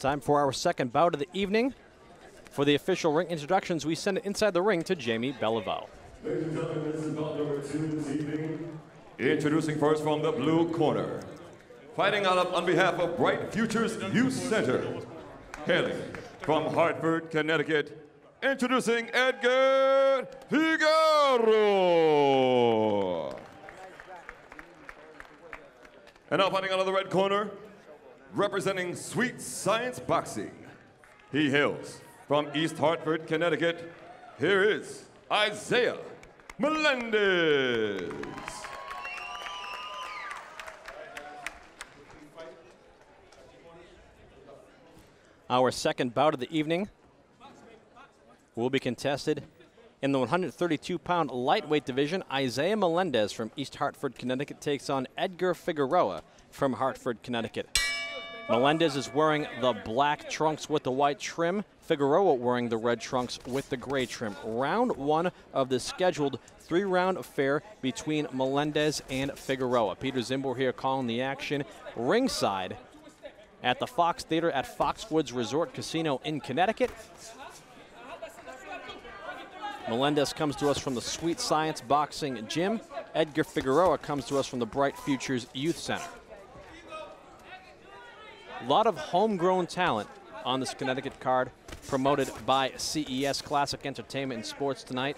Time for our second bout of the evening. For the official ring introductions, we send it inside the ring to Jamie Beliveau. Ladies and gentlemen, this is bout number 2 this evening. Introducing first from the blue corner. Fighting out on behalf of Bright Futures Youth Center. Hailing from Hartford, Connecticut. Introducing Edgar Figueroa. And now fighting out of the red corner, representing Sweet Science Boxing. He hails from East Hartford, Connecticut. Here is Isaiah Melendez. Our second bout of the evening will be contested in the 132-pound lightweight division. Isaiah Melendez from East Hartford, Connecticut takes on Edgar Figueroa from Hartford, Connecticut. Melendez is wearing the black trunks with the white trim. Figueroa wearing the red trunks with the gray trim. Round one of the scheduled 3-round affair between Melendez and Figueroa. Peter Zimbor here calling the action ringside at the Fox Theater at Foxwoods Resort Casino in Connecticut. Melendez comes to us from the Sweet Science Boxing Gym. Edgar Figueroa comes to us from the Bright Futures Youth Center. A lot of homegrown talent on this Connecticut card, promoted by CES Classic Entertainment and Sports tonight.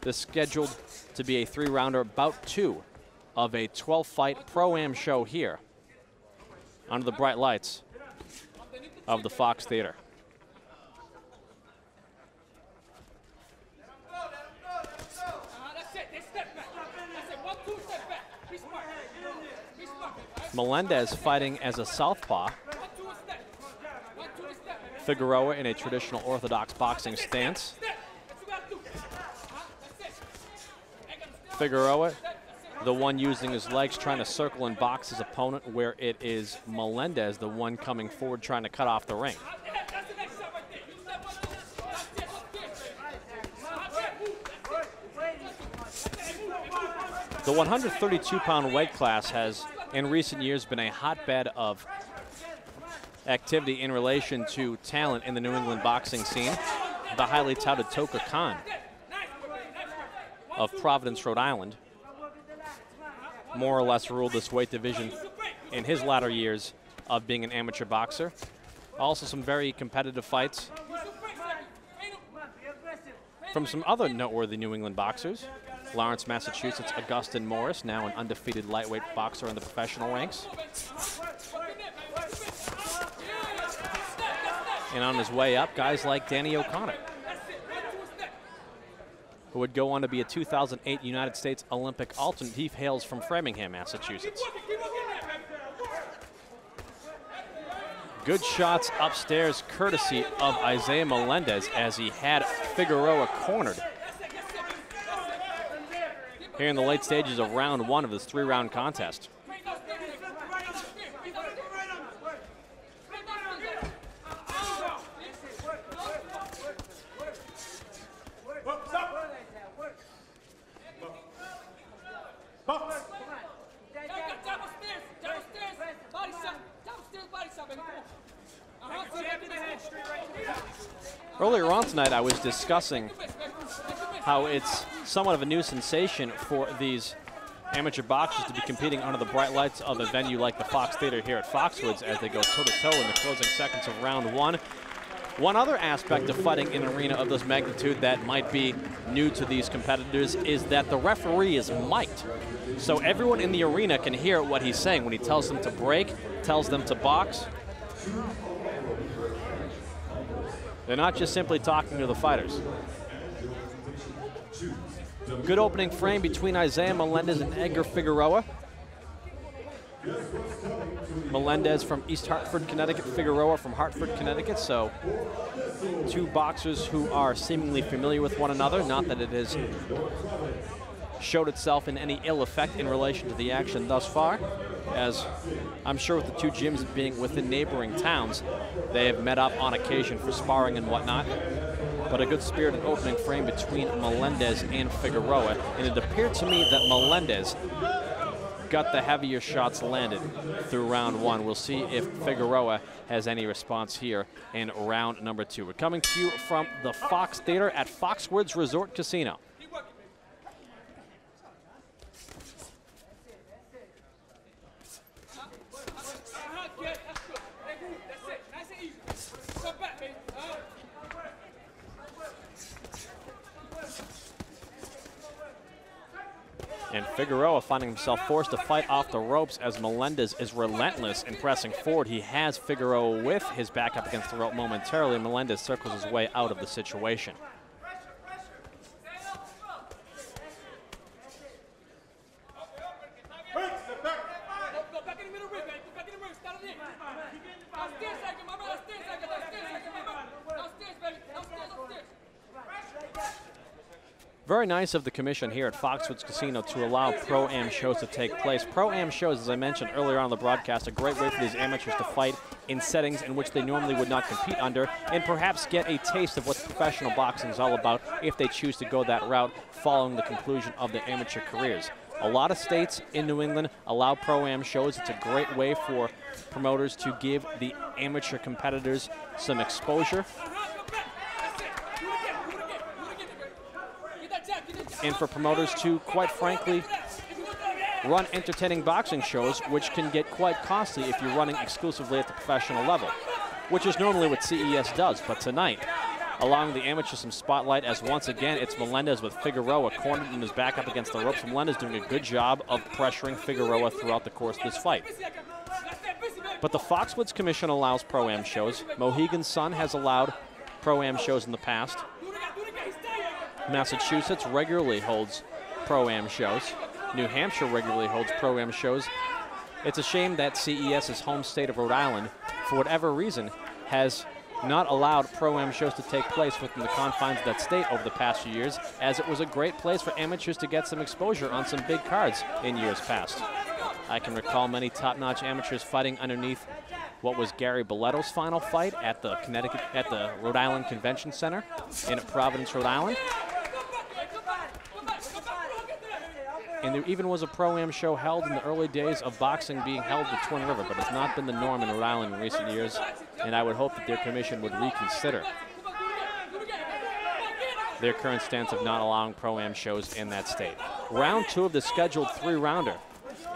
This is scheduled to be a 3-rounder, bout 2 of a 12-fight Pro-Am show here under the bright lights of the Fox Theater. Melendez fighting as a southpaw. Figueroa in a traditional orthodox boxing stance. Figueroa, the one using his legs, trying to circle and box his opponent, where it is Melendez, the one coming forward trying to cut off the ring. The 132-pound weight class has, in recent years, been a hotbed of activity in relation to talent in the New England boxing scene. The highly touted Toka Khan of Providence, Rhode Island, more or less ruled this weight division in his latter years of being an amateur boxer. Also some very competitive fights from some other noteworthy New England boxers. Lawrence, Massachusetts, Augustin Morris, now an undefeated lightweight boxer in the professional ranks. And on his way up, guys like Danny O'Connor, who would go on to be a 2008 United States Olympic alternate. He hails from Framingham, Massachusetts. Good shots upstairs, courtesy of Isaiah Melendez, as he had Figueroa cornered here in the late stages of round one of this 3-round contest. Earlier on tonight, I was discussing how it's somewhat of a new sensation for these amateur boxers to be competing under the bright lights of a venue like the Fox Theater here at Foxwoods as they go toe-to-toe in the closing seconds of round one. One other aspect of fighting in an arena of this magnitude that might be new to these competitors is that the referee is mic'd. So everyone in the arena can hear what he's saying when he tells them to break, tells them to box. They're not just simply talking to the fighters. Good opening frame between Isaiah Melendez and Edgar Figueroa. Melendez from East Hartford, Connecticut, Figueroa from Hartford, Connecticut. So two boxers who are seemingly familiar with one another. Not that it has showed itself in any ill effect in relation to the action thus far, as I'm sure with the two gyms being within neighboring towns, they have met up on occasion for sparring and whatnot. But a good spirited opening frame between Melendez and Figueroa. And it appeared to me that Melendez got the heavier shots landed through round one. We'll see if Figueroa has any response here in round number 2. We're coming to you from the Fox Theater at Foxwoods Resort Casino. And Figueroa finding himself forced to fight off the ropes as Melendez is relentless in pressing forward. He has Figueroa with his back up against the rope momentarily. Melendez circles his way out of the situation. Very nice of the commission here at Foxwoods Casino to allow Pro-Am shows to take place. Pro-Am shows, as I mentioned earlier on the broadcast, a great way for these amateurs to fight in settings in which they normally would not compete under, and perhaps get a taste of what professional boxing is all about if they choose to go that route following the conclusion of their amateur careers. A lot of states in New England allow Pro-Am shows. It's a great way for promoters to give the amateur competitors some exposure and for promoters to, quite frankly, run entertaining boxing shows, which can get quite costly if you're running exclusively at the professional level, which is normally what CES does. But tonight, allowing the amateurs some spotlight, as once again it's Melendez with Figueroa cornered in his back up against the ropes. Melendez doing a good job of pressuring Figueroa throughout the course of this fight. But the Foxwoods Commission allows Pro-Am shows. Mohegan Sun has allowed Pro-Am shows in the past. Massachusetts regularly holds Pro-Am shows. New Hampshire regularly holds Pro-Am shows. It's a shame that CES's home state of Rhode Island, for whatever reason, has not allowed Pro-Am shows to take place within the confines of that state over the past few years, as it was a great place for amateurs to get some exposure on some big cards in years past. I can recall many top-notch amateurs fighting underneath what was Gary Boletto's final fight at the Rhode Island Convention Center in Providence, Rhode Island. And there even was a Pro-Am show held in the early days of boxing being held at Twin River, but it's not been the norm in Rhode Island in recent years, and I would hope that their commission would reconsider their current stance of not allowing Pro-Am shows in that state. Round 2 of the scheduled 3-rounder,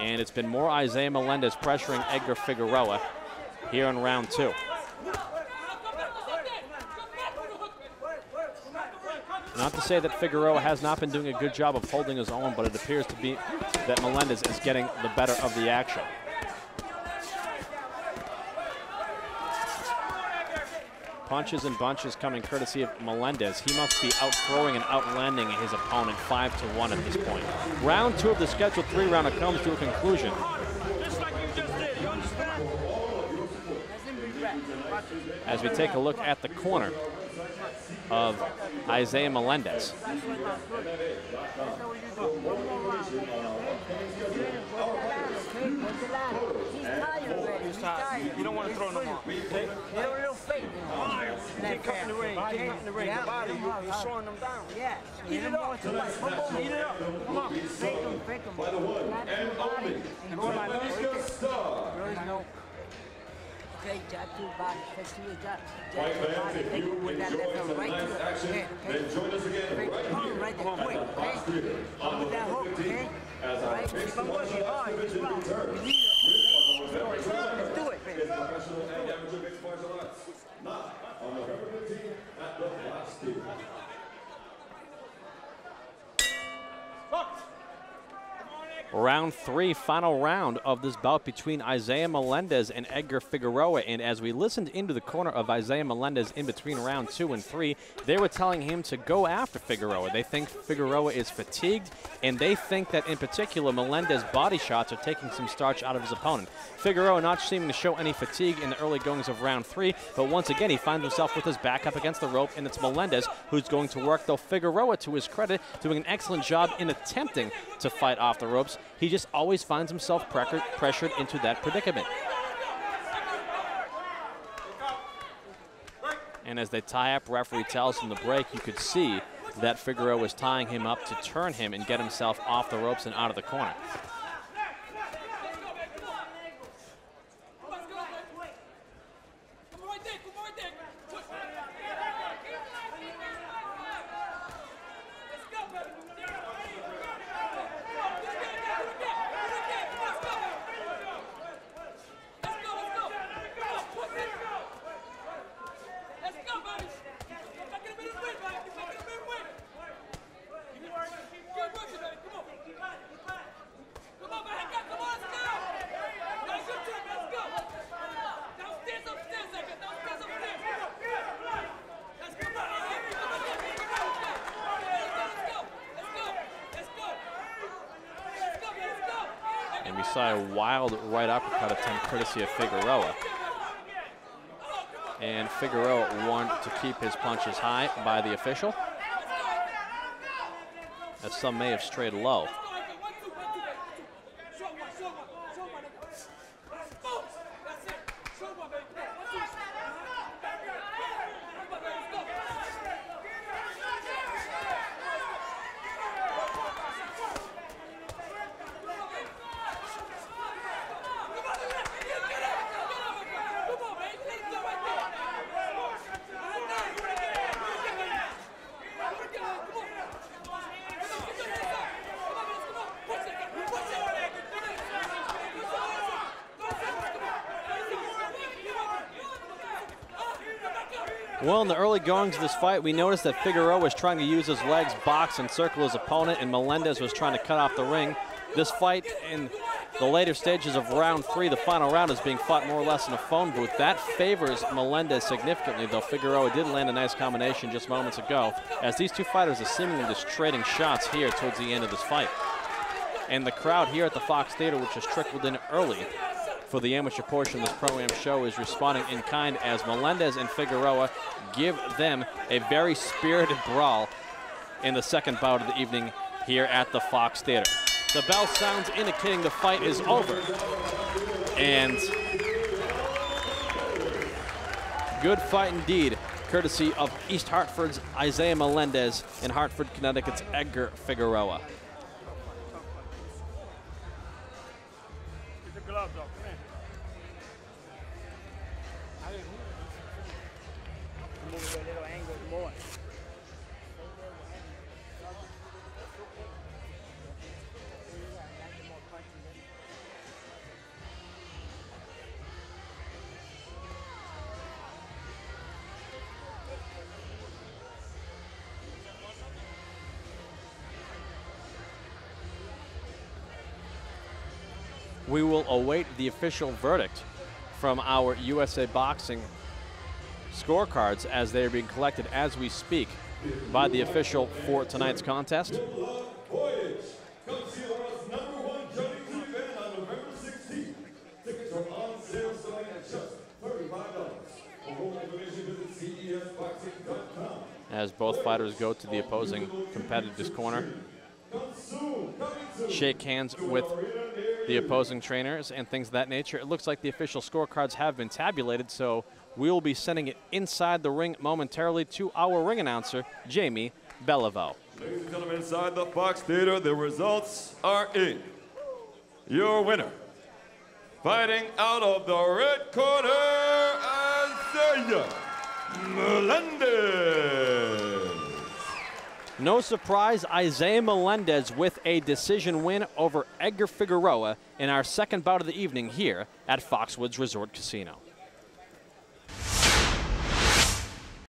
and it's been more Isaiah Melendez pressuring Edgar Figueroa here in round 2. Not to say that Figueroa has not been doing a good job of holding his own, but it appears to be that Melendez is getting the better of the action. Punches and bunches coming courtesy of Melendez. He must be out-throwing and outlanding his opponent 5-1 at this point. Round 2 of the scheduled 3-rounder comes to a conclusion. As we take a look at the corner of Isaiah Melendez. You don't want to throw no more. Okay? Keep cutting the ring. Keep cutting the ring. The body, you're slowing them down. Yeah. Eat it up. Eat it up. Come on. Fake them. By the one and only, Japanese star. Great job to body, Fight fans, if you enjoyed tonight's action, then join us again right here at Fox Theater on November 15th as our mixed martial arts division returns. With November 7th is professional and amateur mixed martial arts. Not on November 15th at the Fox Theater. Round 3, final round of this bout between Isaiah Melendez and Edgar Figueroa. And as we listened into the corner of Isaiah Melendez in between round 2 and 3, they were telling him to go after Figueroa. They think Figueroa is fatigued, and they think that in particular Melendez's body shots are taking some starch out of his opponent. Figueroa not seeming to show any fatigue in the early goings of round 3, but once again he finds himself with his back up against the rope, and it's Melendez who's going to work, though Figueroa, to his credit, doing an excellent job in attempting to fight off the ropes. He just always finds himself pressured into that predicament. And as they tie up, referee tells him to break. You could see that Figueroa was tying him up to turn him and get himself off the ropes and out of the corner. And we saw a wild right uppercut attempt courtesy of Figueroa. And Figueroa warned to keep his punches high by the official, as some may have strayed low. Well, in the early goings of this fight, we noticed that Figueroa was trying to use his legs, box, and circle his opponent, and Melendez was trying to cut off the ring. This fight in the later stages of round 3, the final round, is being fought more or less in a phone booth. That favors Melendez significantly, though Figueroa did land a nice combination just moments ago, as these two fighters are seemingly just trading shots here towards the end of this fight. And the crowd here at the Fox Theater, which has trickled in early for the amateur portion of this Pro-Am show, is responding in kind as Melendez and Figueroa give them a very spirited brawl in the second bout of the evening here at the Fox Theater. The bell sounds indicating the fight is over. And good fight indeed, courtesy of East Hartford's Isaiah Melendez and Hartford, Connecticut's Edgar Figueroa. Get the gloves off. Come here. Move a little angle more. We will await the official verdict from our USA Boxing scorecards as they are being collected as we speak by the official for tonight's contest. As both fighters go to the opposing competitor's corner, shake hands with the opposing trainers and things of that nature. It looks like the official scorecards have been tabulated, so we will be sending it inside the ring momentarily to our ring announcer, Jamie Beliveau. Ladies and gentlemen, inside the Fox Theater, the results are in. Your winner, fighting out of the red corner, Isaiah Melendez. No surprise, Isaiah Melendez with a decision win over Edgar Figueroa in our second bout of the evening here at Foxwoods Resort Casino.